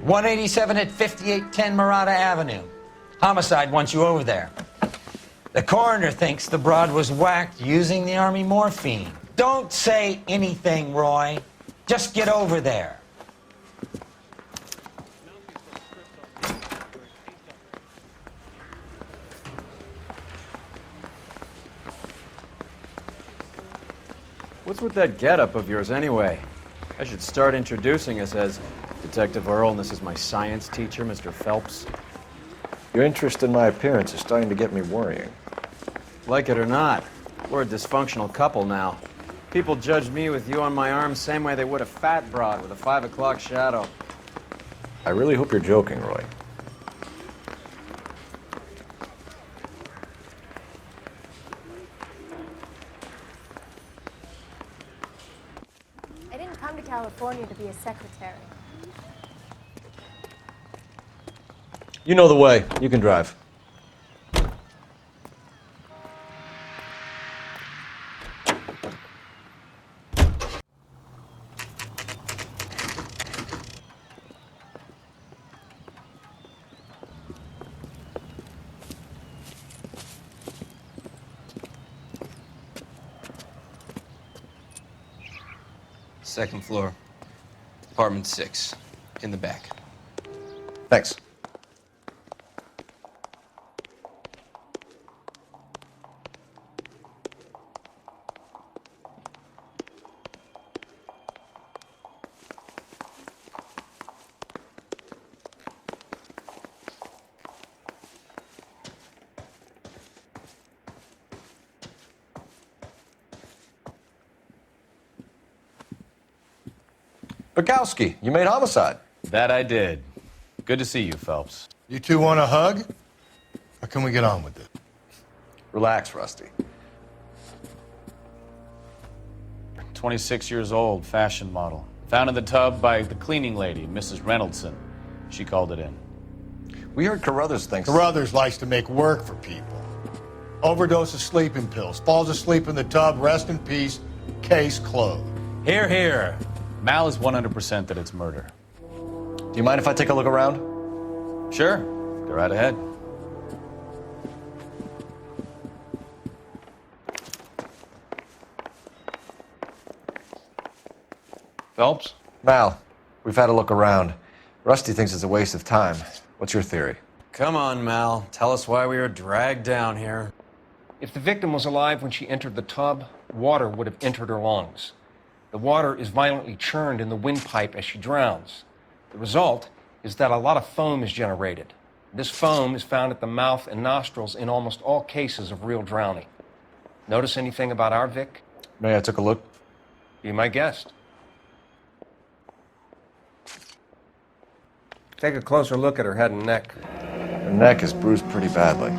187 at 5810 Murata Avenue. Homicide wants you over there. The coroner thinks the broad was whacked using the Army morphine. Don't say anything, Roy. Just get over there. What's with that getup of yours anyway? I should start introducing us as Detective Earl, and this is my science teacher, Mr. Phelps. Your interest in my appearance is starting to get me worrying. Like it or not, we're a dysfunctional couple now. People judge me with you on my arm same way they would a fat broad with a 5 o'clock shadow. I really hope you're joking, Roy. I didn't come to California to be a secretary. You know the way. You can drive. Second floor, apartment 6, in the back. Thanks. Bukowski, you made homicide. That I did. Good to see you, Phelps. You two want a hug? Or can we get on with it? Relax, Rusty. 26 years old, fashion model. Found in the tub by the cleaning lady, Mrs. Reynoldson. She called it in. We heard Carruthers thinks... Carruthers likes to make work for people. Overdose of sleeping pills. Falls asleep in the tub. Rest in peace. Case closed. Here, here. Mal is 100% that it's murder. Do you mind if I take a look around? Sure. Go right ahead. Phelps? Mal, we've had a look around. Rusty thinks it's a waste of time. What's your theory? Come on, Mal. Tell us why we were dragged down here. If the victim was alive when she entered the tub, water would have entered her lungs. The water is violently churned in the windpipe as she drowns. The result is that a lot of foam is generated. This foam is found at the mouth and nostrils in almost all cases of real drowning. Notice anything about our Vic? May I take a look? Be my guest. Take a closer look at her head and neck. Her neck is bruised pretty badly.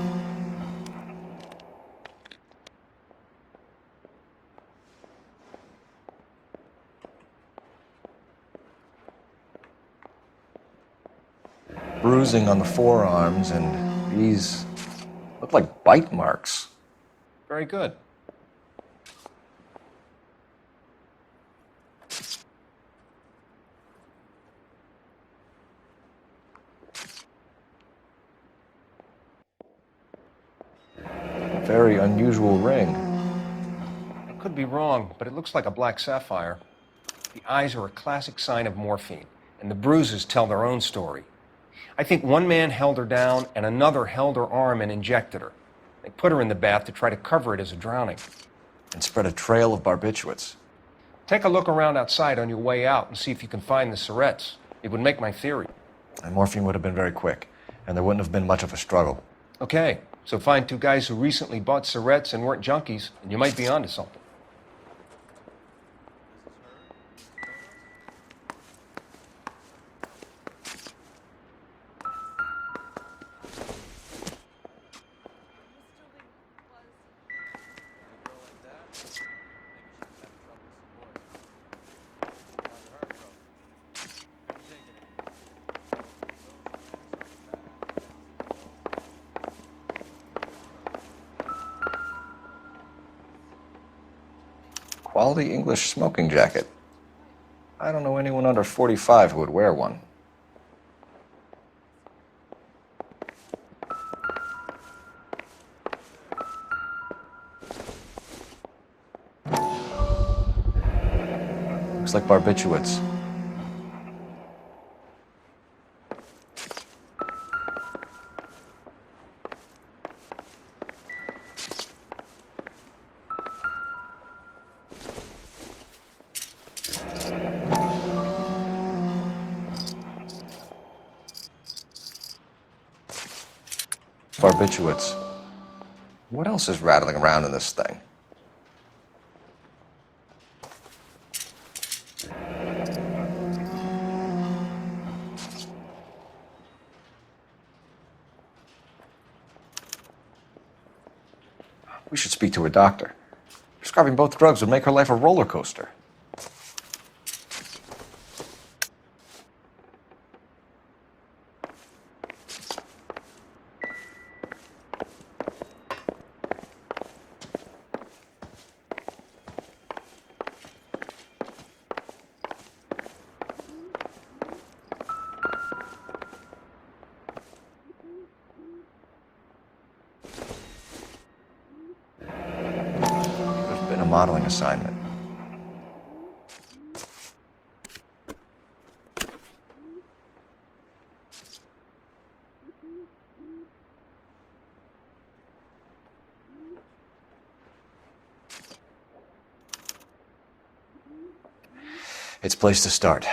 Bruising on the forearms, and these look like bite marks. Very good. A very unusual ring. I could be wrong, but it looks like a black sapphire. The eyes are a classic sign of morphine, and the bruises tell their own story. I think one man held her down and another held her arm and injected her. They put her in the bath to try to cover it as a drowning. And spread a trail of barbiturates. Take a look around outside on your way out and see if you can find the syrettes. It would make my theory. And morphine would have been very quick, and there wouldn't have been much of a struggle. Okay, so find two guys who recently bought syrettes and weren't junkies, and you might be onto something. Quality English smoking jacket. I don't know anyone under 45 who would wear one. Looks like barbiturates. Barbiturates. What else is rattling around in this thing? We should speak to a doctor. Prescribing both drugs would make her life a roller coaster. There's been a modeling assignment. It's a place to start.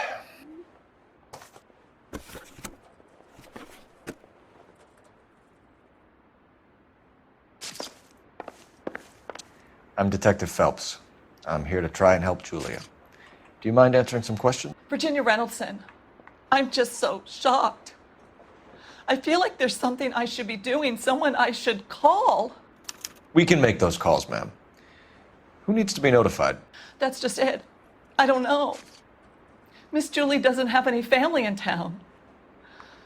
I'm Detective Phelps. I'm here to try and help Julia. Do you mind answering some questions? Virginia Reynoldson, I'm just so shocked. I feel like there's something I should be doing, someone I should call. We can make those calls, ma'am. Who needs to be notified? That's just it. I don't know. Miss Julie doesn't have any family in town.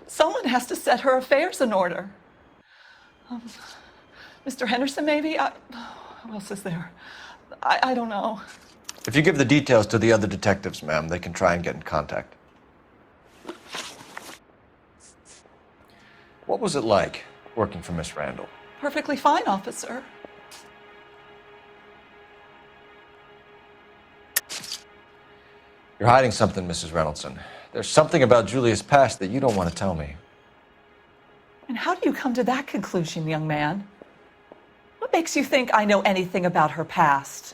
Someone has to set her affairs in order. Mr. Henderson, maybe? Who else is there? I don't know. If you give the details to the other detectives, ma'am, they can try and get in contact. What was it like working for Miss Randall? Perfectly fine, officer. You're hiding something, Mrs. Reynoldson. There's something about Julia's past that you don't want to tell me. And how do you come to that conclusion, young man? What makes you think I know anything about her past?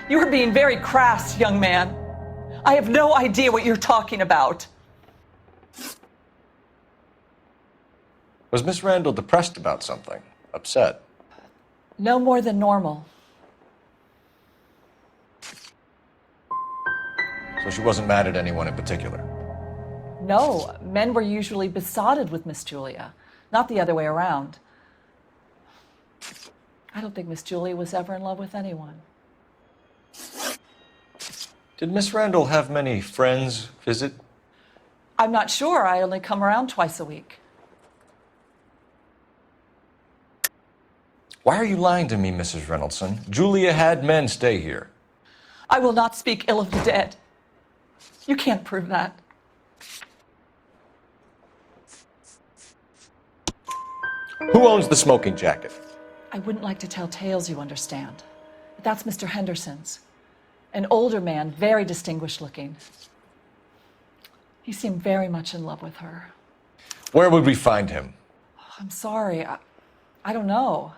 You are being very crass, young man. I have no idea what you're talking about. Was Miss Randall depressed about something? Upset? No more than normal. So she wasn't mad at anyone in particular? No, men were usually besotted with Miss Julia, not the other way around. I don't think Miss Julia was ever in love with anyone. Did Miss Randall have many friends visit? I'm not sure. I only come around twice a week. Why are you lying to me, Mrs. Reynoldson? Julia had men stay here. I will not speak ill of the dead. You can't prove that. Who owns the smoking jacket? I wouldn't like to tell tales, you understand. But that's Mr. Henderson's. An older man, very distinguished looking. He seemed very much in love with her. Where would we find him? I'm sorry. I don't know.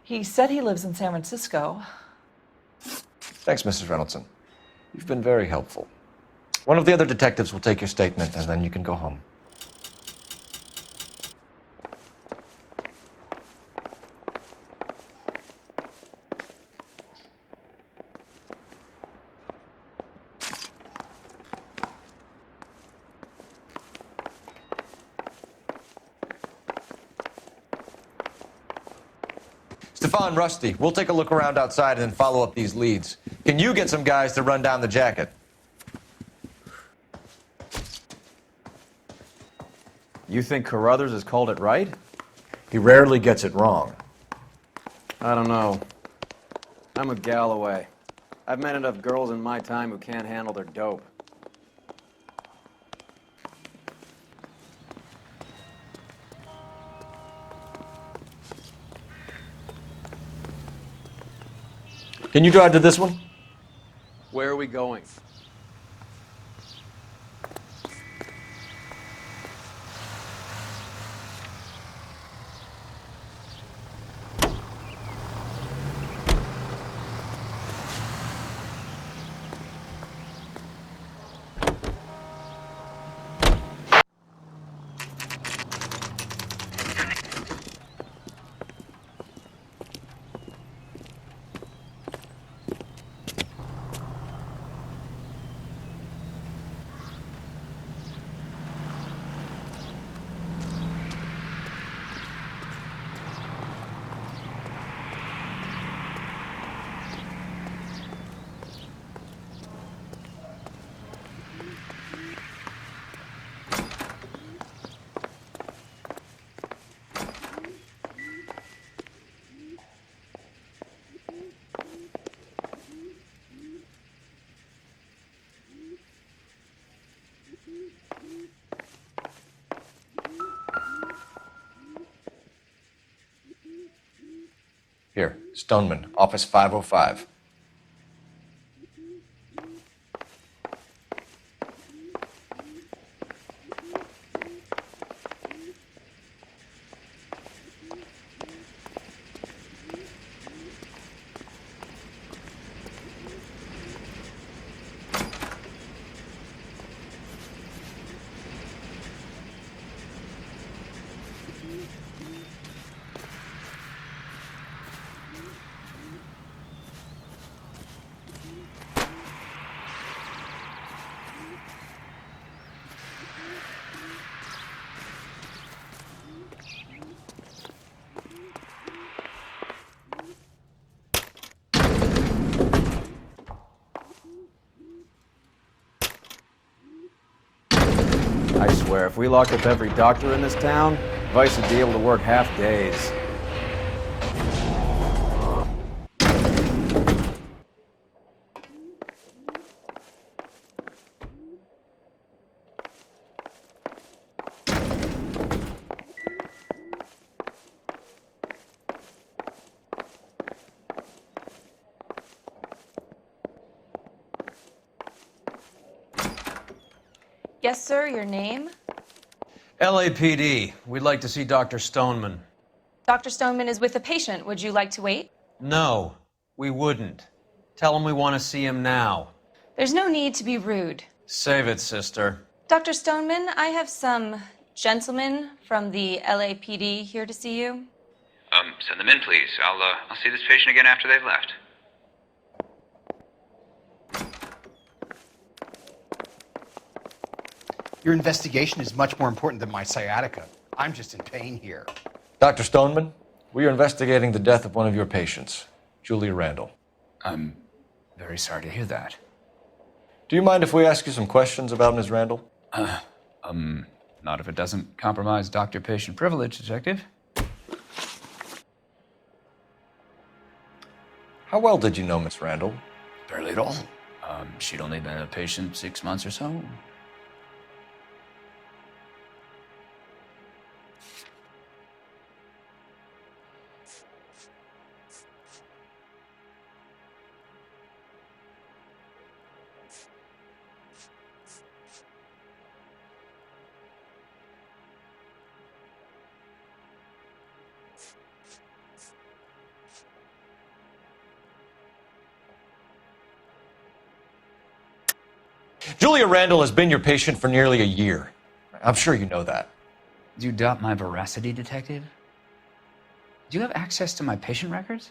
He said he lives in San Francisco. Thanks, Mrs. Reynoldson. You've been very helpful. One of the other detectives will take your statement, and then you can go home. Stefan, Rusty, we'll take a look around outside and then follow up these leads. Can you get some guys to run down the jacket? You think Carruthers has called it right? He rarely gets it wrong. I don't know. I'm with Galloway. I've met enough girls in my time who can't handle their dope. Can you drive to this one? Where are we going? Here, Stoneman, office 505. I swear, if we locked up every doctor in this town, Vice would be able to work half days. Yes, sir, your name? LAPD. We'd like to see Dr. Stoneman. Dr. Stoneman is with a patient. Would you like to wait? No, we wouldn't. Tell him we want to see him now. There's no need to be rude. Save it, sister. Dr. Stoneman, I have some gentlemen from the LAPD here to see you. Send them in, please. I'll see this patient again after they've left. Your investigation is much more important than my sciatica. I'm just in pain here. Dr. Stoneman, we are investigating the death of one of your patients, Julia Randall. I'm very sorry to hear that. Do you mind if we ask you some questions about Ms. Randall? Not if it doesn't compromise doctor-patient privilege, Detective. How well did you know Miss Randall? Barely at all. She'd only been a patient 6 months or so. Julia Randall has been your patient for nearly a year. I'm sure you know that. Do you doubt my veracity, Detective? Do you have access to my patient records?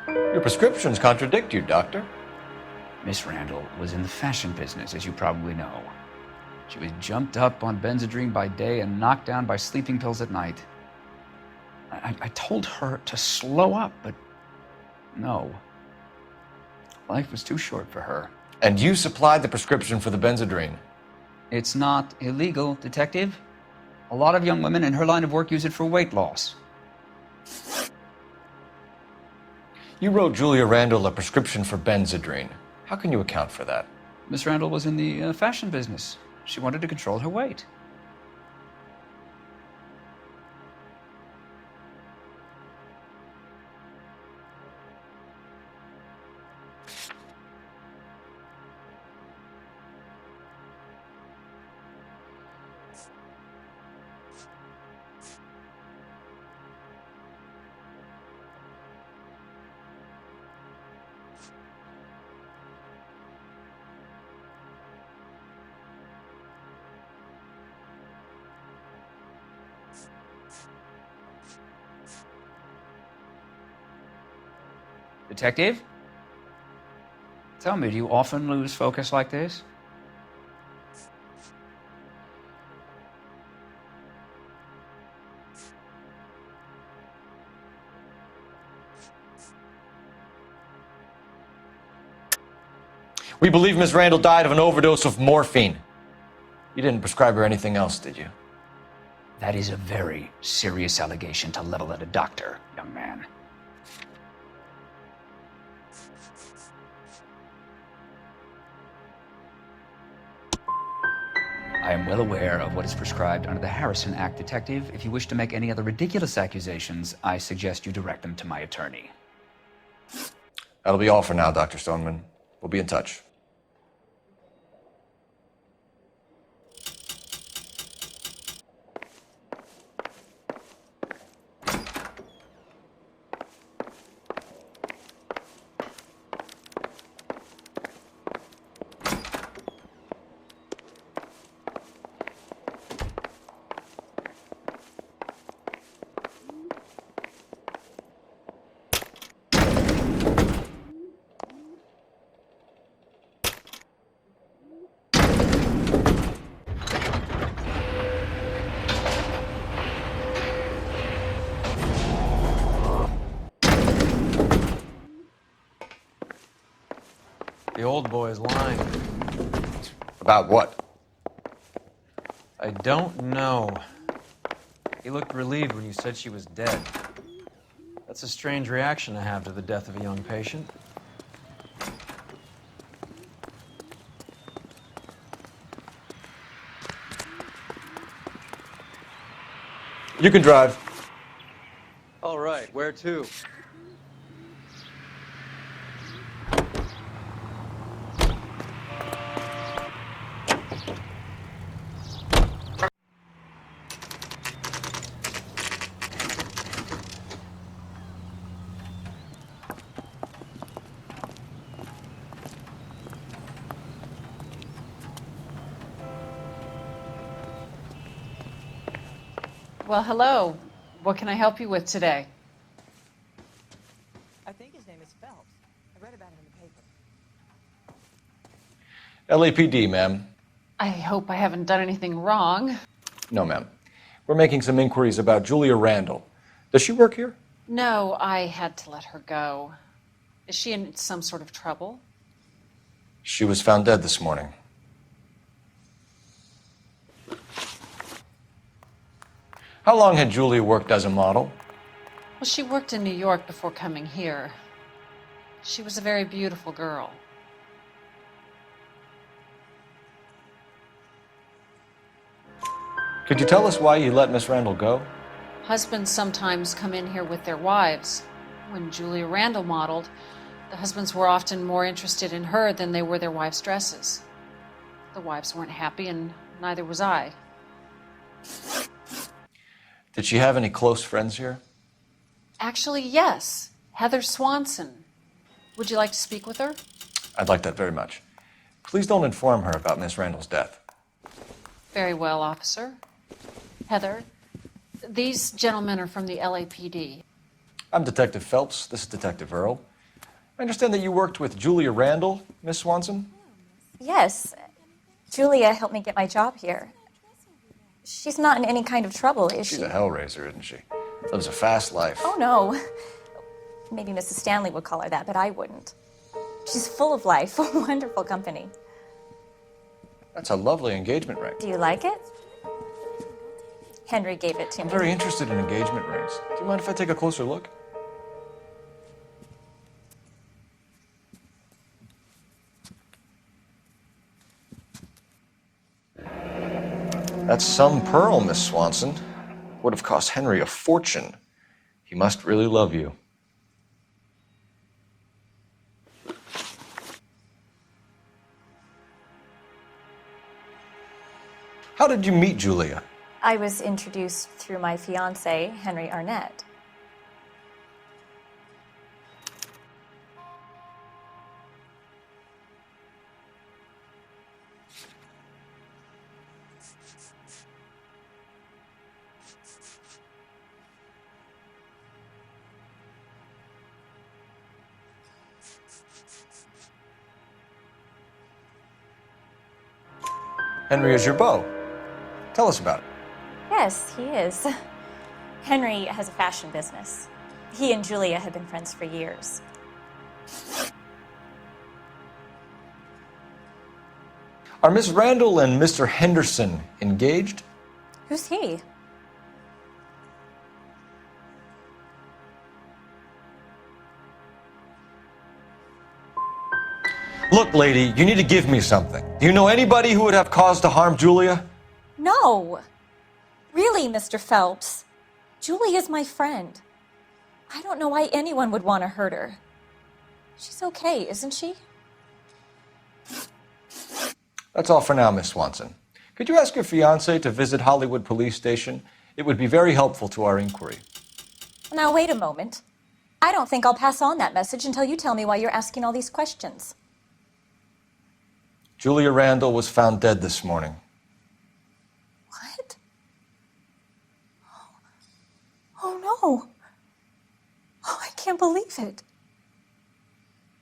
Your prescriptions contradict you, Doctor. Miss Randall was in the fashion business, as you probably know. She was jumped up on Benzedrine by day and knocked down by sleeping pills at night. I told her to slow up, but no. Life was too short for her. And you supplied the prescription for the Benzedrine. It's not illegal, Detective. A lot of young women in her line of work use it for weight loss. You wrote Julia Randall a prescription for Benzedrine. How can you account for that? Miss Randall was in the fashion business. She wanted to control her weight. Detective? Tell me, do you often lose focus like this? We believe Miss Randall died of an overdose of morphine. You didn't prescribe her anything else, did you? That is a very serious allegation to level at a doctor, young man. I am well aware of what is prescribed under the Harrison Act, Detective. If you wish to make any other ridiculous accusations, I suggest you direct them to my attorney. That'll be all for now, Dr. Stoneman. We'll be in touch. The old boy's lying. About what? I don't know. He looked relieved when you said she was dead. That's a strange reaction to have to the death of a young patient. You can drive. All right, where to? Well, hello. What can I help you with today? I think his name is Phelps. I read about him in the paper. LAPD, ma'am. I hope I haven't done anything wrong. No, ma'am. We're making some inquiries about Julia Randall. Does she work here? No, I had to let her go. Is she in some sort of trouble? She was found dead this morning. How long had Julia worked as a model? Well, she worked in New York before coming here. She was a very beautiful girl. Could you tell us why you let Miss Randall go? Husbands sometimes come in here with their wives. When Julia Randall modeled, the husbands were often more interested in her than they were their wives' dresses. The wives weren't happy, and neither was I. Did she have any close friends here? Actually, yes. Heather Swanson. Would you like to speak with her? I'd like that very much. Please don't inform her about Miss Randall's death. Very well, officer. Heather, these gentlemen are from the LAPD. I'm Detective Phelps. This is Detective Earl. I understand that you worked with Julia Randall, Miss Swanson? Yes. Julia helped me get my job here. She's not in any kind of trouble, is she? She's a hellraiser, isn't she? Lives a fast life. Oh, no. Maybe Mrs. Stanley would call her that, but I wouldn't. She's full of life, wonderful company. That's a lovely engagement ring. Do you like it? Henry gave it to I'm me. very interested in engagement rings. Do you mind if I take a closer look? That's some pearl, Miss Swanson. Would have cost Henry a fortune. He must really love you. How did you meet Julia? I was introduced through my fiancé, Henry Arnett. Henry is your beau. Tell us about it. Yes, he is. Henry has a fashion business. He and Julia have been friends for years. Are Miss Randall and Mr. Henderson engaged? Who's he? Look, lady, you need to give me something. Do you know anybody who would have cause to harm Julia? No. Really, Mr. Phelps. Julia's my friend. I don't know why anyone would want to hurt her. She's okay, isn't she? That's all for now, Miss Swanson. Could you ask your fiancé to visit Hollywood Police Station? It would be very helpful to our inquiry. Now, wait a moment. I don't think I'll pass on that message until you tell me why you're asking all these questions. Julia Randall was found dead this morning. What? Oh, no. Oh, I can't believe it.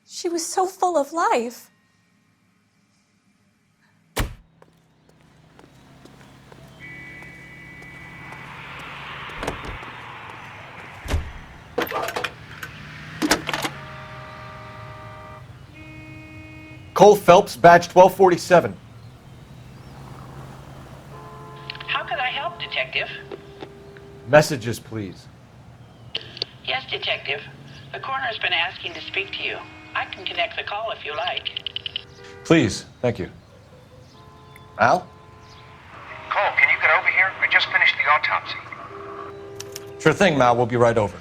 She was so full of life. Cole Phelps, badge 1247. How can I help, Detective? Messages, please. Yes, Detective. The coroner's been asking to speak to you. I can connect the call if you like. Please, thank you. Al? Cole, can you get over here? I just finished the autopsy. Sure thing, Mal. We'll be right over.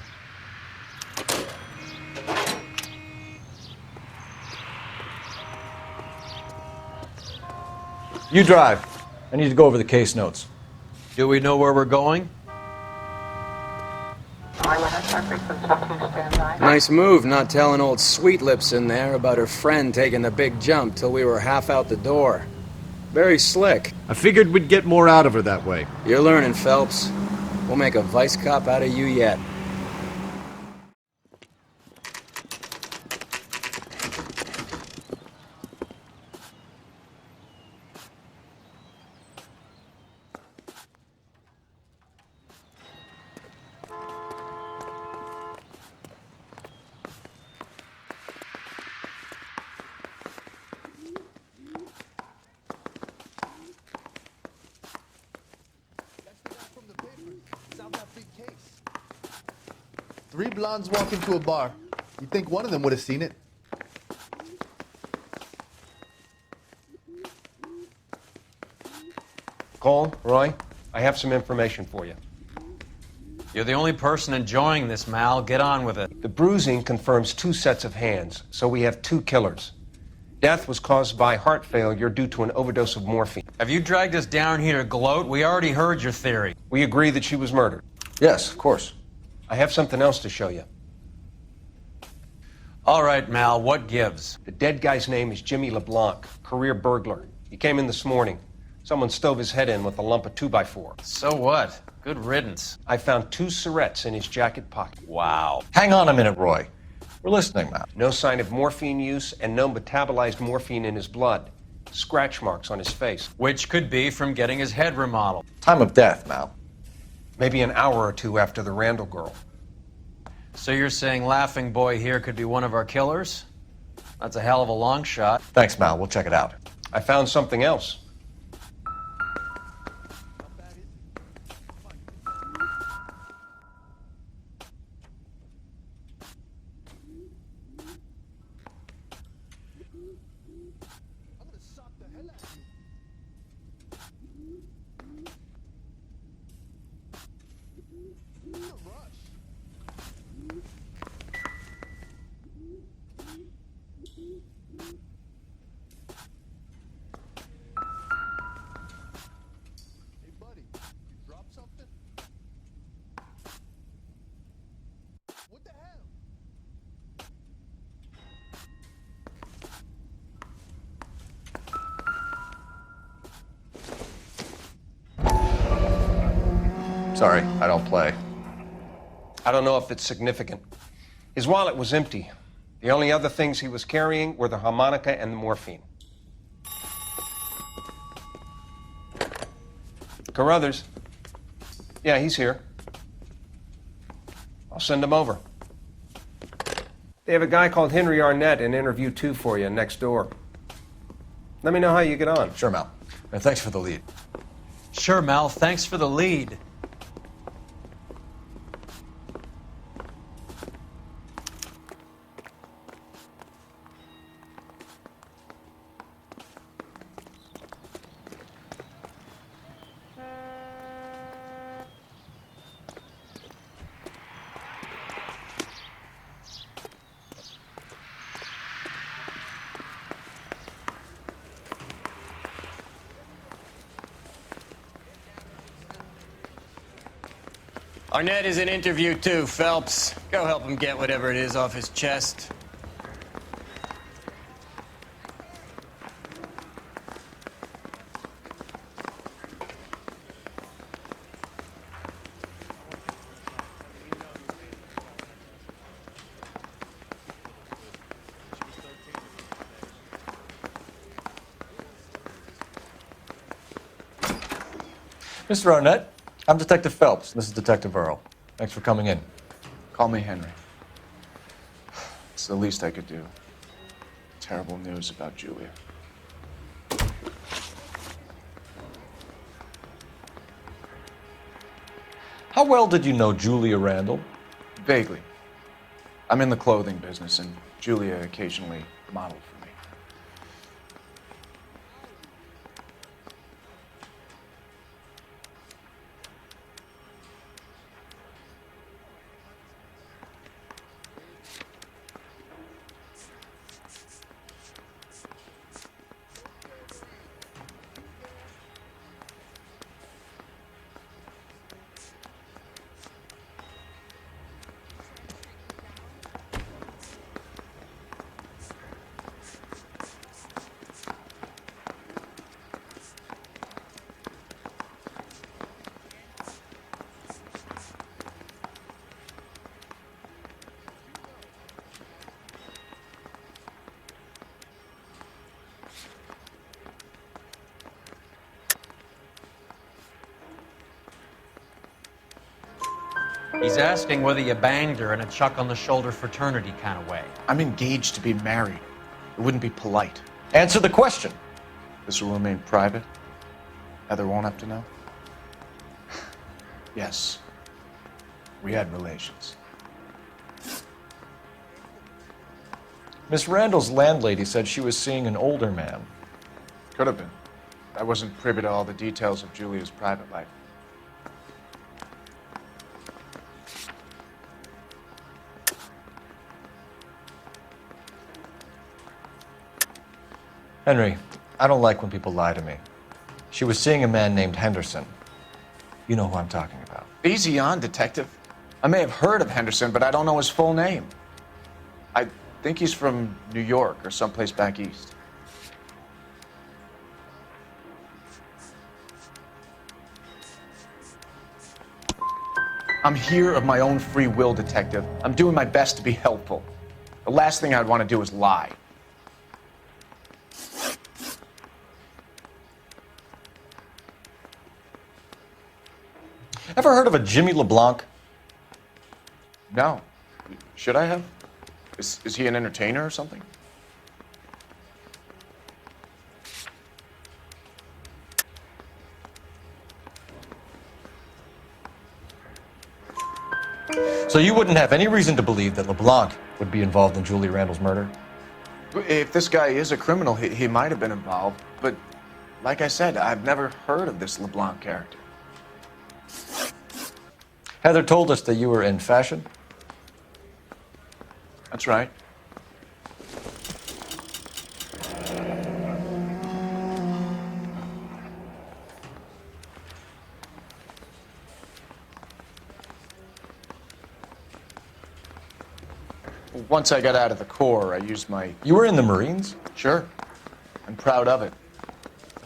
You drive. I need to go over the case notes. Do we know where we're going? Nice move not telling old Sweet Lips in there about her friend taking the big jump till we were half out the door. Very slick. I figured we'd get more out of her that way. You're learning, Phelps. We'll make a vice cop out of you yet. Three blondes walk into a bar. You'd think one of them would have seen it. Cole, Roy, I have some information for you. You're the only person enjoying this, Mal. Get on with it. The bruising confirms 2 sets of hands, so we have 2 killers. Death was caused by heart failure due to an overdose of morphine. Have you dragged us down here to gloat? We already heard your theory. We agree that she was murdered. Yes, of course. I have something else to show you. All right, Mal, what gives? The dead guy's name is Jimmy LeBlanc, career burglar. He came in this morning. Someone stove his head in with a lump of 2x4. So what? Good riddance. I found 2 syrettes in his jacket pocket. Wow. Hang on a minute, Roy. We're listening, Mal. No sign of morphine use and no metabolized morphine in his blood. Scratch marks on his face. Which could be from getting his head remodeled. Time of death, Mal. Maybe an hour or 2 after the Randall girl. So you're saying Laughing Boy here could be one of our killers? That's a hell of a long shot. Thanks, Mal. We'll check it out. I found something else. Sorry, I don't play. I don't know if it's significant. His wallet was empty. The only other things he was carrying were the harmonica and the morphine. Carruthers. Yeah, he's here. I'll send him over. They have a guy called Henry Arnett in interview 2 for you next door. Let me know how you get on. Sure, Mal. And thanks for the lead. Sure, Mel. Thanks for the lead. Arnett is in interview 2, Phelps. Go help him get whatever it is off his chest. Mr. Arnett, I'm Detective Phelps. This is Detective Earl. Thanks for coming in. Call me Henry. It's the least I could do. Terrible news about Julia. How well did you know Julia Randall? Vaguely. I'm in the clothing business, and Julia occasionally modeled for me. He's asking whether you banged her in a chuck on the shoulder fraternity kind of way. I'm engaged to be married. It wouldn't be polite. Answer the question. This will remain private. Heather won't have to know. Yes. We had relations. Miss Randall's landlady said she was seeing an older man. Could have been. I wasn't privy to all the details of Julia's private life. Henry, I don't like when people lie to me. She was seeing a man named Henderson. You know who I'm talking about. Easy on, Detective. I may have heard of Henderson, but I don't know his full name. I think he's from New York or someplace back east. I'm here of my own free will, Detective. I'm doing my best to be helpful. The last thing I'd want to do is lie. Ever heard of a Jimmy LeBlanc? No. Should I have? Is he an entertainer or something? So you wouldn't have any reason to believe that LeBlanc would be involved in Julie Randall's murder? If this guy is a criminal, he might have been involved. But like I said, I've never heard of this LeBlanc character. Heather told us that you were in fashion. That's right. Once I got out of the Corps, I used my... You were in the Marines? Sure. I'm proud of it.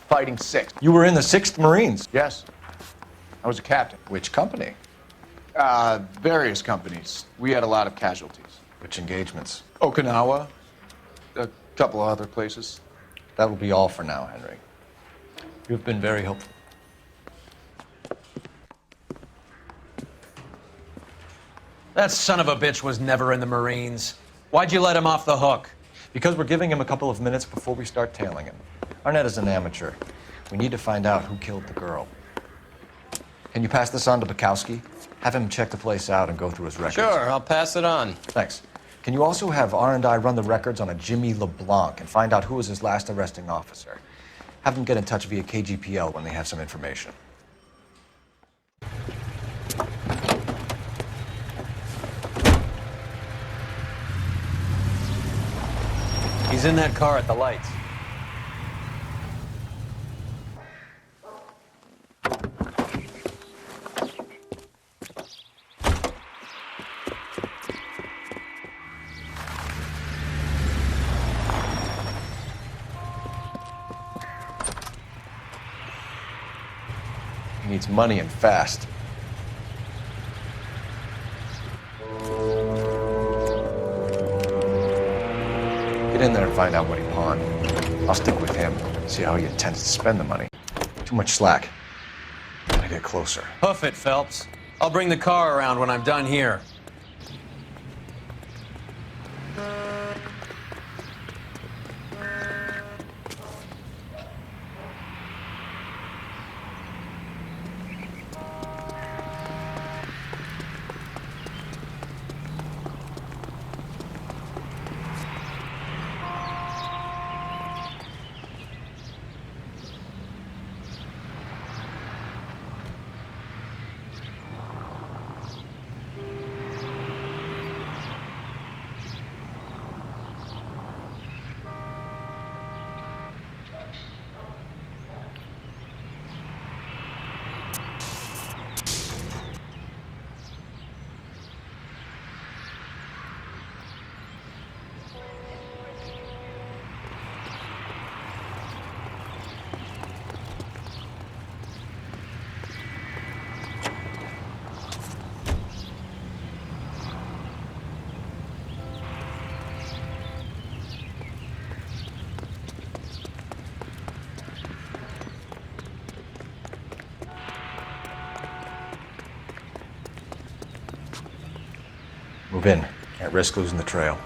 Fighting Sixth. You were in the 6th Marines? Yes. I was a captain. Which company? Various companies. We had a lot of casualties. Which engagements? Okinawa. A couple of other places. That will be all for now, Henry. You've been very helpful. That son of a bitch was never in the Marines. Why'd you let him off the hook? Because we're giving him a couple of minutes before we start tailing him. Arnett is an amateur. We need to find out who killed the girl. Can you pass this on to Bukowski? Have him check the place out and go through his records. Sure, I'll pass it on. Thanks. Can you also have R&I run the records on a Jimmy LeBlanc and find out who was his last arresting officer? Have them get in touch via KGPL when they have some information. He's in that car at the lights. He needs money and fast. Get in there and find out what he pawned. I'll stick with him, see how he intends to spend the money. Too much slack. Gotta get closer. Hoof it, Phelps. I'll bring the car around when I'm done here. Move in. Can't risk losing the trail.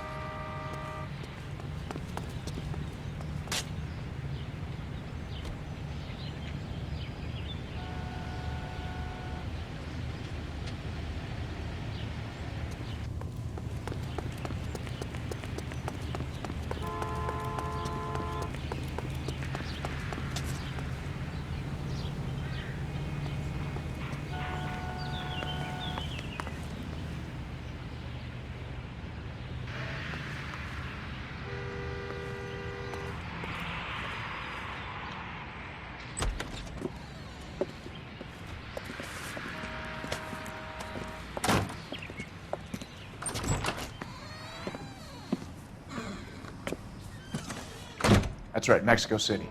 That's right, Mexico City.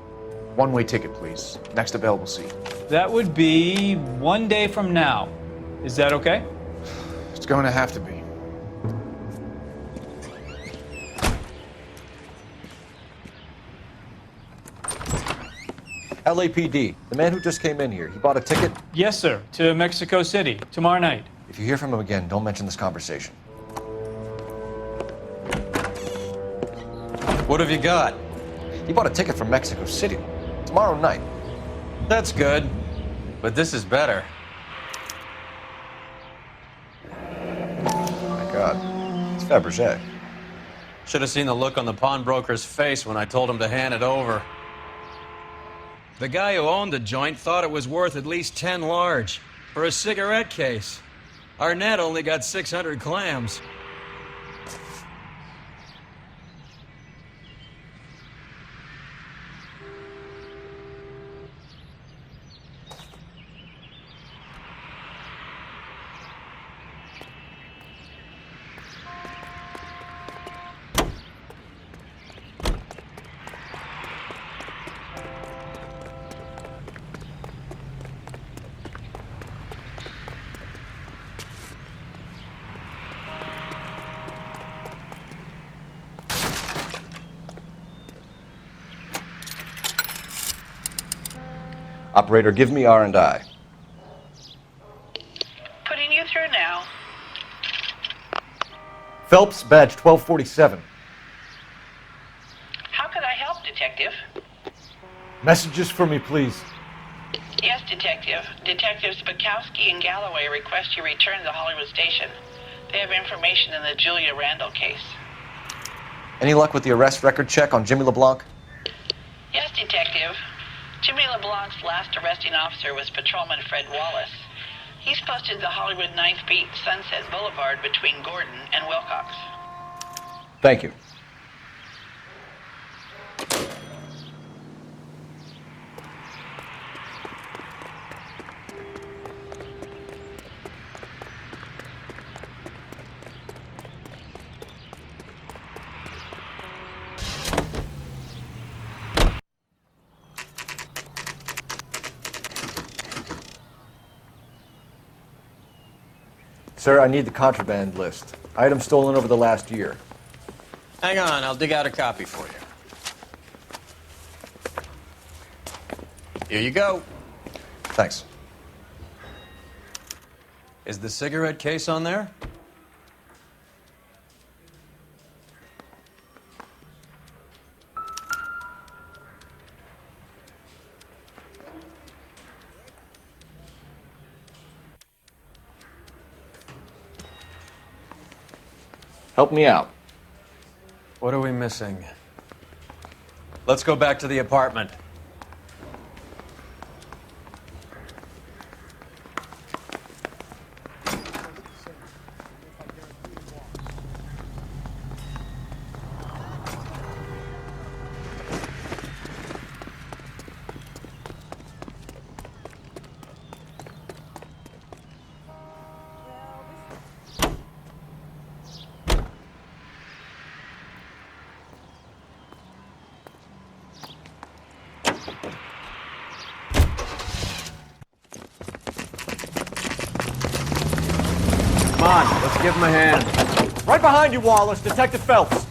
One-way ticket, please. Next available seat. That would be 1 day from now. Is that okay? It's going to have to be. LAPD, the man who just came in here, he bought a ticket? Yes, sir. To Mexico City, tomorrow night. If you hear from him again, don't mention this conversation. What have you got? He bought a ticket from Mexico City. Tomorrow night. That's good. But this is better. God. It's Fabergé. Should have seen the look on the pawnbroker's face when I told him to hand it over. The guy who owned the joint thought it was worth at least 10 large for a cigarette case. Arnett only got 600 clams. Operator, give me R&I. Putting you through now. Phelps, badge 1247. How could I help, Detective? Messages for me, please. Yes, Detective. Detectives Bukowski and Galloway request you return to Hollywood Station. They have information in the Julia Randall case. Any luck with the arrest record check on Jimmy LeBlanc? Yes, Detective. Jimmy LeBlanc's last arresting officer was Patrolman Fred Wallace. He's posted the Hollywood 9th Beat Sunset Boulevard between Gordon and Wilcox. Thank you. Sir, I need the contraband list. Items stolen over the last year. Hang on, I'll dig out a copy for you. Here you go. Thanks. Is the cigarette case on there? Help me out. What are we missing? Let's go back to the apartment. Come on, let's give him a hand. Right behind you, Wallace. Detective Phelps.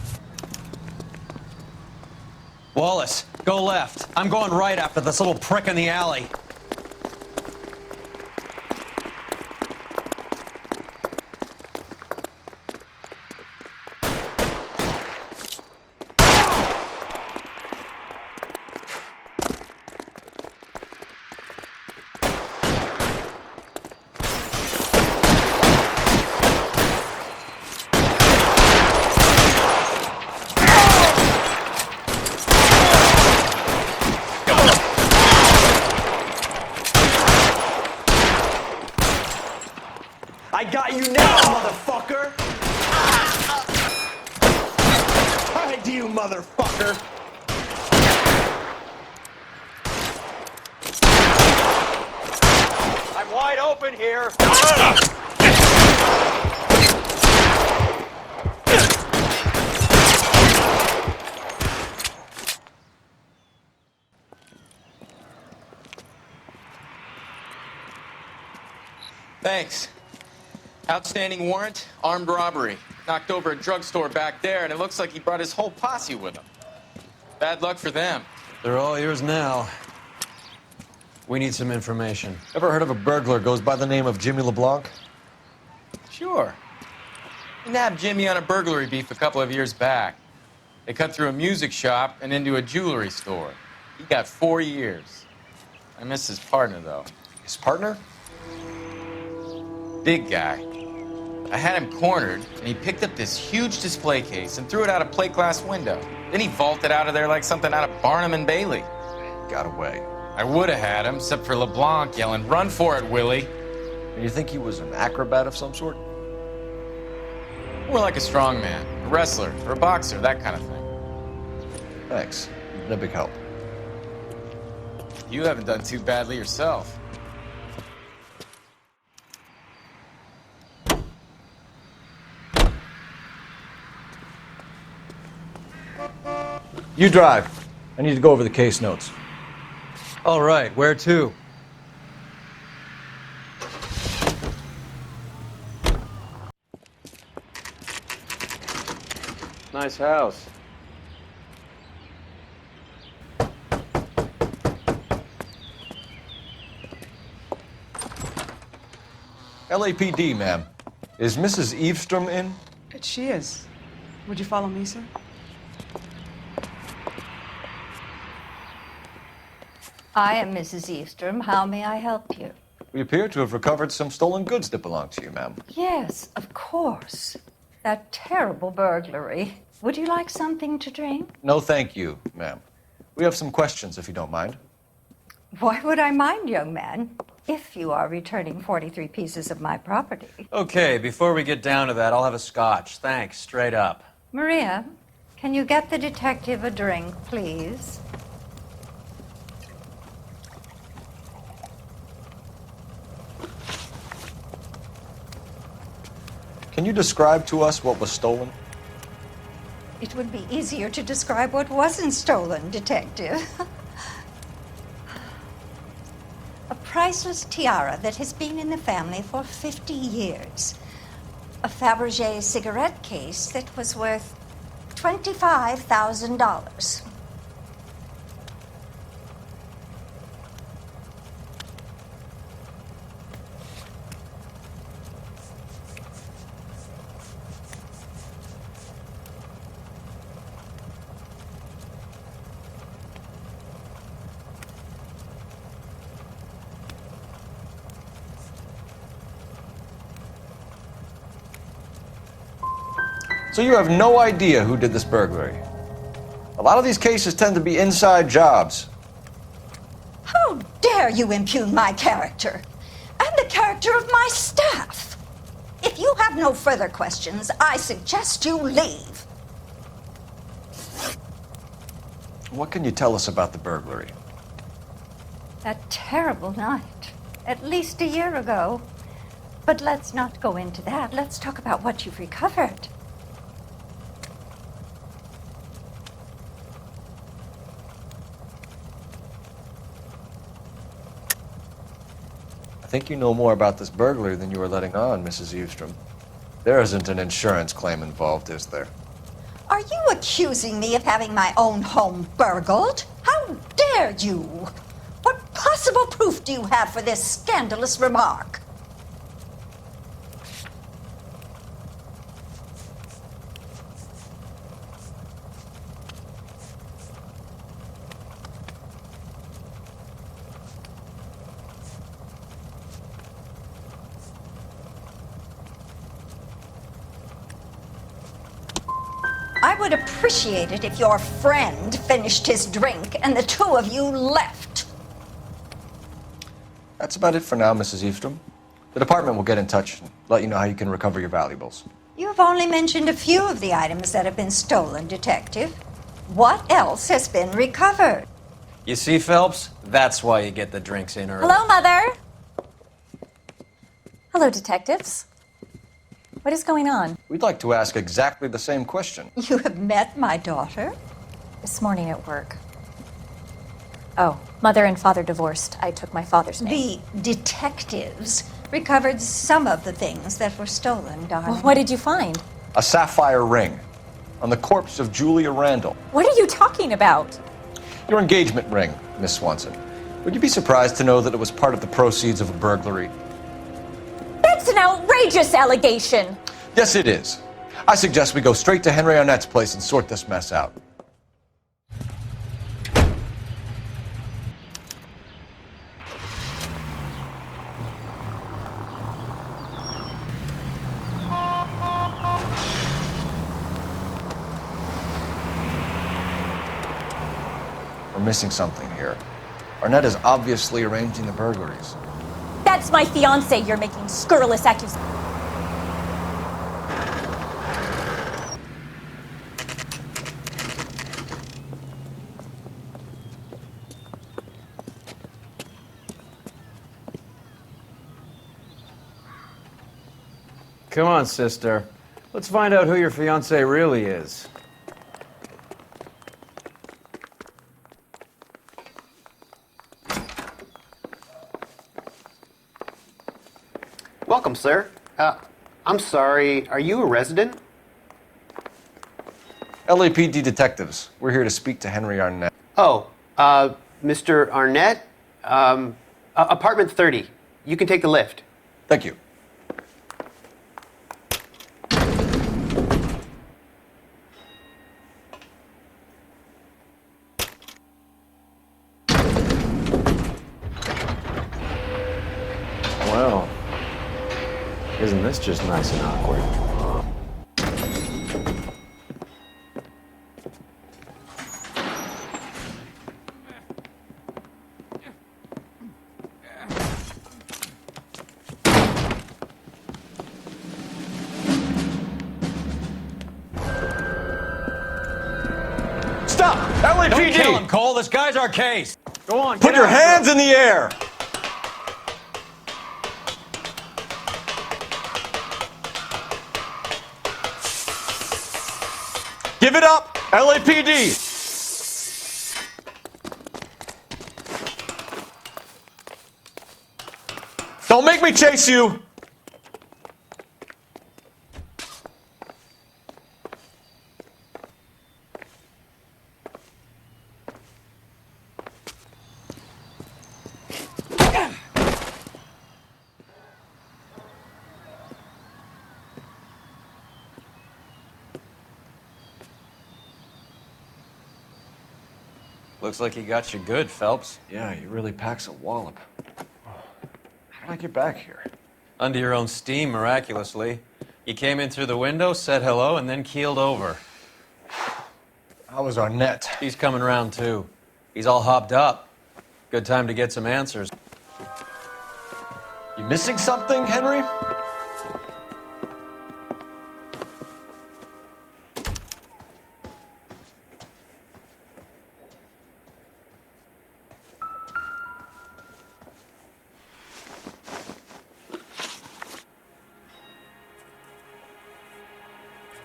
Wallace, go left. I'm going right after this little prick in the alley. I got you now, motherfucker! I do you, motherfucker! I'm wide open here. Thanks. Outstanding warrant, armed robbery. Knocked over a drugstore back there, and it looks like he brought his whole posse with him. Bad luck for them. They're all yours now. We need some information. Ever heard of a burglar goes by the name of Jimmy LeBlanc? Sure. We nabbed Jimmy on a burglary beef a couple of years back. They cut through a music shop and into a jewelry store. He got 4 years. I miss his partner, though. His partner? Big guy. I had him cornered, and he picked up this huge display case and threw it out a plate glass window. Then he vaulted out of there like something out of Barnum and Bailey. Got away. I would have had him, except for LeBlanc yelling, "Run for it, Willie!" You think he was an acrobat of some sort? More like a strongman, a wrestler, or a boxer, that kind of thing. Thanks. You've been a big help. You haven't done too badly yourself. You drive. I need to go over the case notes. All right, where to? Nice house. LAPD, ma'am. Is Mrs. Eavestrom in? She is. Would you follow me, sir? I am Mrs. Eavestrom. How may I help you? We appear to have recovered some stolen goods that belong to you, ma'am. Yes, of course. That terrible burglary. Would you like something to drink? No, thank you, ma'am. We have some questions, if you don't mind. Why would I mind, young man, if you are returning 43 pieces of my property? Okay, before we get down to that, I'll have a scotch. Thanks, straight up. Maria, can you get the detective a drink, please? Can you describe to us what was stolen? It would be easier to describe what wasn't stolen, Detective. A priceless tiara that has been in the family for 50 years. A Fabergé cigarette case that was worth $25,000. So you have no idea who did this burglary? A lot of these cases tend to be inside jobs. How dare you impugn my character and the character of my staff? If you have no further questions, I suggest you leave. What can you tell us about the burglary? That terrible night, at least a year ago. But let's not go into that. Let's talk about what you've recovered. I think you know more about this burglary than you were letting on, Mrs. Eavestrom. There isn't an insurance claim involved, is there? Are you accusing me of having my own home burgled? How dare you? What possible proof do you have for this scandalous remark? I would appreciate it if your friend finished his drink and the two of you left. That's about it for now, Mrs. Eavestrom. The department will get in touch and let you know how you can recover your valuables. You've only mentioned a few of the items that have been stolen, Detective. What else has been recovered? You see, Phelps? That's why you get the drinks in early. Hello, Mother. Hello, detectives. What is going on? We'd like to ask exactly the same question. You have met my daughter? This morning at work. Oh, mother and father divorced. I took my father's name. The detectives recovered some of the things that were stolen, darling. Well, what did you find? A sapphire ring on the corpse of Julia Randall. What are you talking about? Your engagement ring, Miss Swanson. Would you be surprised to know that it was part of the proceeds of a burglary? That's an outrageous allegation. Yes, it is. I suggest we go straight to Henry Arnett's place and sort this mess out. missing something here. Arnett is obviously arranging the burglaries. That's my fiance you're making scurrilous accusations. Come on, sister. Let's find out who your fiance really is. Welcome, sir. I'm sorry, are you a resident? LAPD detectives. We're here to speak to Henry Arnett. Oh, Mr. Arnett? Apartment 30. You can take the lift. Thank you. Well, isn't this just nice and awkward? Stop! LAPD! Don't kill him, Cole. This guy's our case. Go on, Put your hands in the air! Give it up, LAPD! Don't make me chase you! Looks like he got you good, Phelps. Yeah, he really packs a wallop. How did I get back here? Under your own steam, miraculously. You came in through the window, said hello, and then keeled over. How was Arnett? He's coming round, too. He's all hopped up. Good time to get some answers. You missing something, Henry?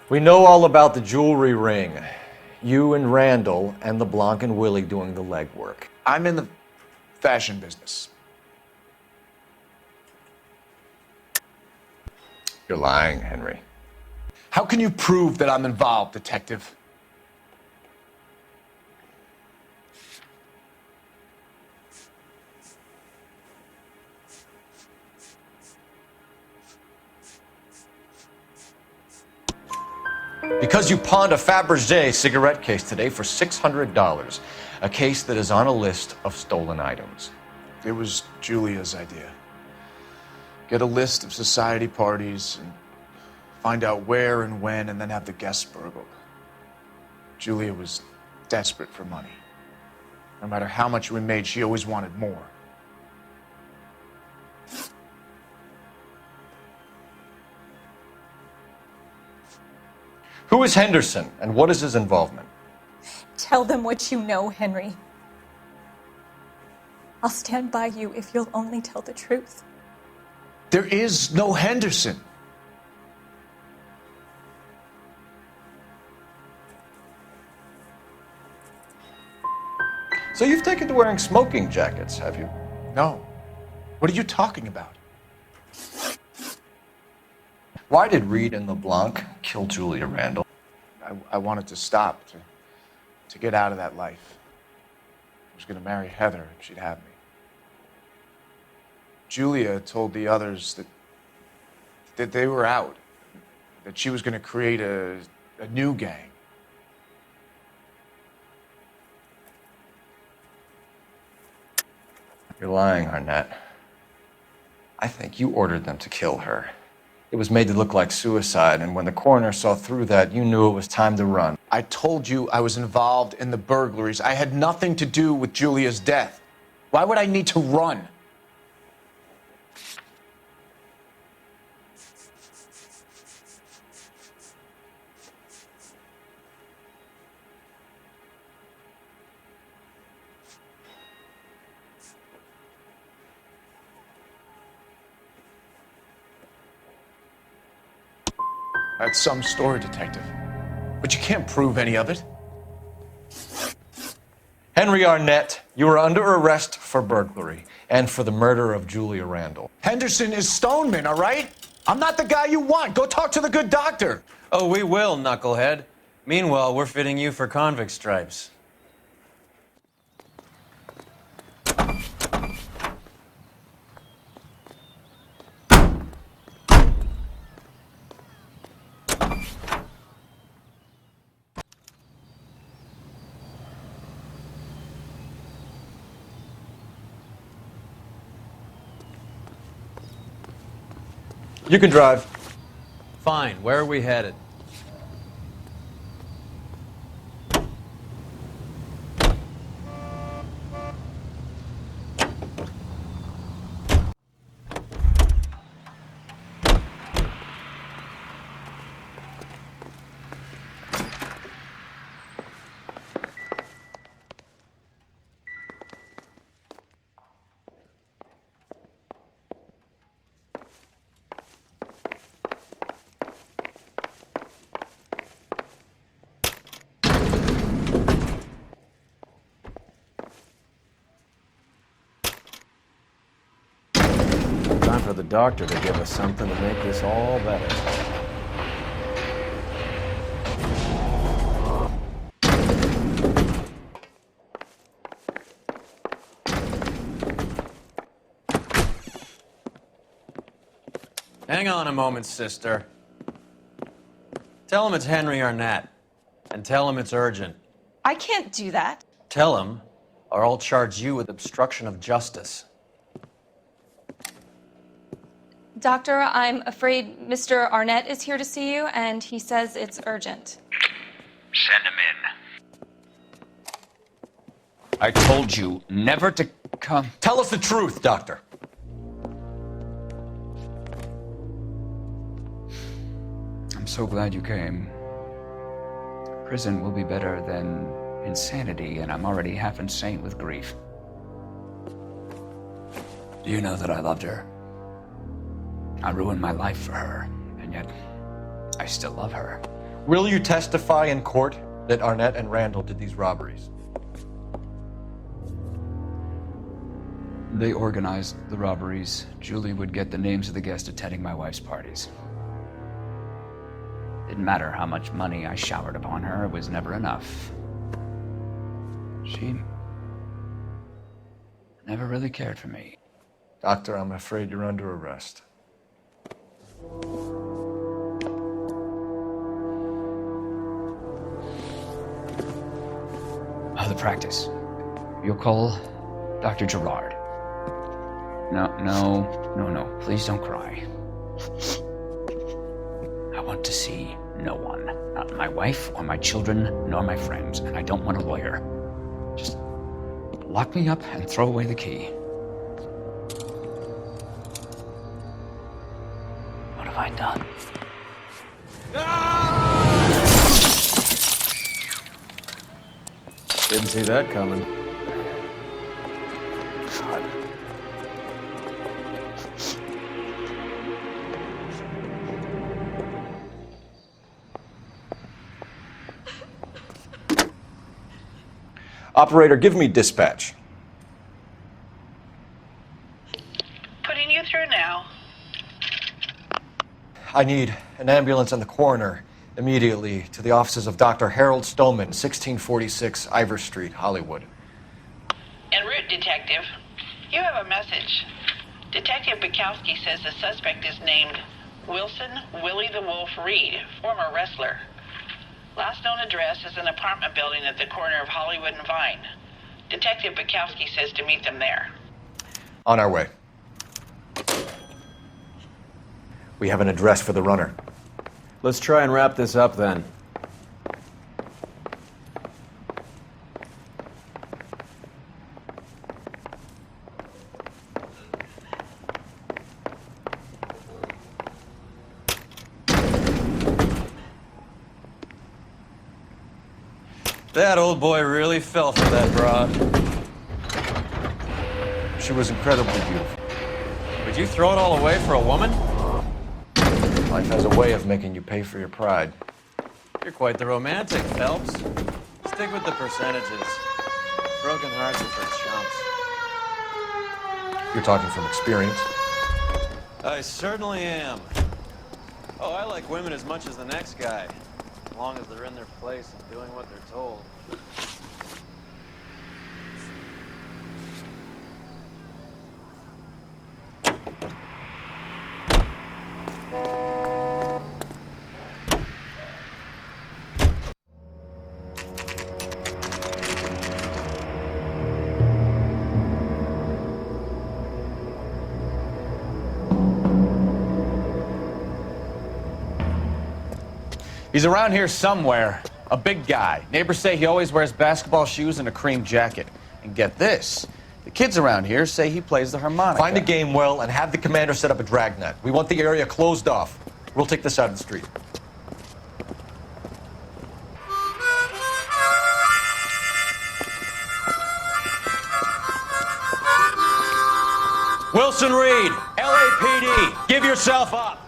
We know all about the jewelry ring. You and Randall and LeBlanc and Willie doing the legwork. I'm in the fashion business. You're lying, Henry. How can you prove that I'm involved, detective? Because you pawned a Fabergé cigarette case today for $600. A case that is on a list of stolen items. It was Julia's idea. Get a list of society parties and find out where and when and then have the guests burgled. Julia was desperate for money. No matter how much we made, she always wanted more. Who is Henderson and what is his involvement? Tell them what you know, Henry. I'll stand by you if you'll only tell the truth. There is no Henderson. So you've taken to wearing smoking jackets, have you? No. What are you talking about? Why did Reed and LeBlanc kill Julia Randall? I wanted to stop, to get out of that life. I was going to marry Heather if she'd have me. Julia told the others that they were out, that she was going to create a new gang. You're lying, Arnett. I think you ordered them to kill her. It was made to look like suicide, and when the coroner saw through that, you knew it was time to run. I told you I was involved in the burglaries. I had nothing to do with Julia's death. Why would I need to run? That's some story, Detective. But you can't prove any of it. Henry Arnett, you are under arrest for burglary and for the murder of Julia Randall. Henderson is Stoneman, all right? I'm not the guy you want. Go talk to the good doctor. Oh, we will, knucklehead. Meanwhile, we're fitting you for convict stripes. You can drive. Fine. Where are we headed? Time for the doctor to give us something to make this all better. Hang on a moment, sister. Tell him it's Henry Arnett, and tell him it's urgent. I can't do that. Tell him, or I'll charge you with obstruction of justice. Doctor, I'm afraid Mr. Arnett is here to see you, and he says it's urgent. Send him in. I told you never to come. Tell us the truth, Doctor. I'm so glad you came. Prison will be better than insanity, and I'm already half insane with grief. Do you know that I loved her? I ruined my life for her, and yet I still love her. Will you testify in court that Arnett and Randall did these robberies? They organized the robberies. Julie would get the names of the guests attending my wife's parties. Didn't matter how much money I showered upon her, it was never enough. She never really cared for me. Doctor, I'm afraid you're under arrest. The practice. You'll call Dr. Gerard. No. Please don't cry. I want to see no one. Not my wife or my children, nor my friends. And I don't want a lawyer. Just lock me up and throw away the key. What have I done? Didn't see that coming. God. Operator, give me dispatch. Putting you through now. I need an ambulance and the coroner immediately to the offices of Dr. Harold Stoneman, 1646 Ivor Street, Hollywood. En route, Detective. You have a message. Detective Bukowski says the suspect is named Wilson Willie the Wolf Reed, former wrestler. Last known address is an apartment building at the corner of Hollywood and Vine. Detective Bukowski says to meet them there. On our way. We have an address for the runner. Let's try and wrap this up then. That old boy really fell for that broad. She was incredibly beautiful. Would you throw it all away for a woman? Life has a way of making you pay for your pride. You're quite the romantic, Phelps. Stick with the percentages. Broken hearts are for chumps. You're talking from experience. I certainly am. Oh, I like women as much as the next guy. As long as they're in their place and doing what they're told. He's around here somewhere. A big guy. Neighbors say he always wears basketball shoes and a cream jacket. And get this, the kids around here say he plays the harmonica. Find a game well and have the commander set up a dragnet. We want the area closed off. We'll take this out of the street. Wilson Reed, LAPD, give yourself up.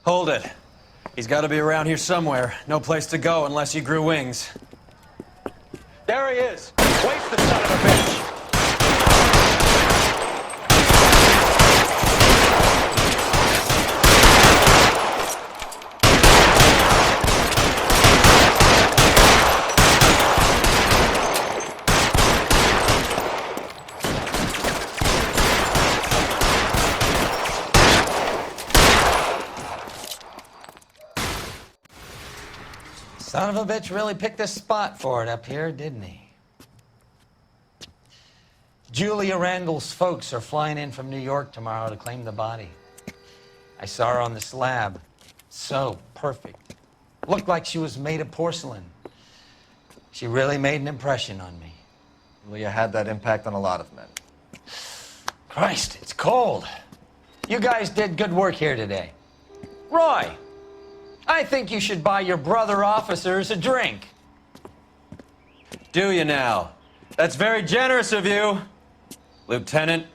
Hold it. He's got to be around here somewhere. No place to go unless he grew wings. There he is! Waste the son of a bitch! Son of a bitch really picked a spot for it up here, didn't he? Julia Randall's folks are flying in from New York tomorrow to claim the body. I saw her on the slab. So perfect. Looked like she was made of porcelain. She really made an impression on me. Leah had that impact on a lot of men. Christ, it's cold. You guys did good work here today. Roy, I think you should buy your brother officers a drink. Do you now? That's very generous of you, Lieutenant.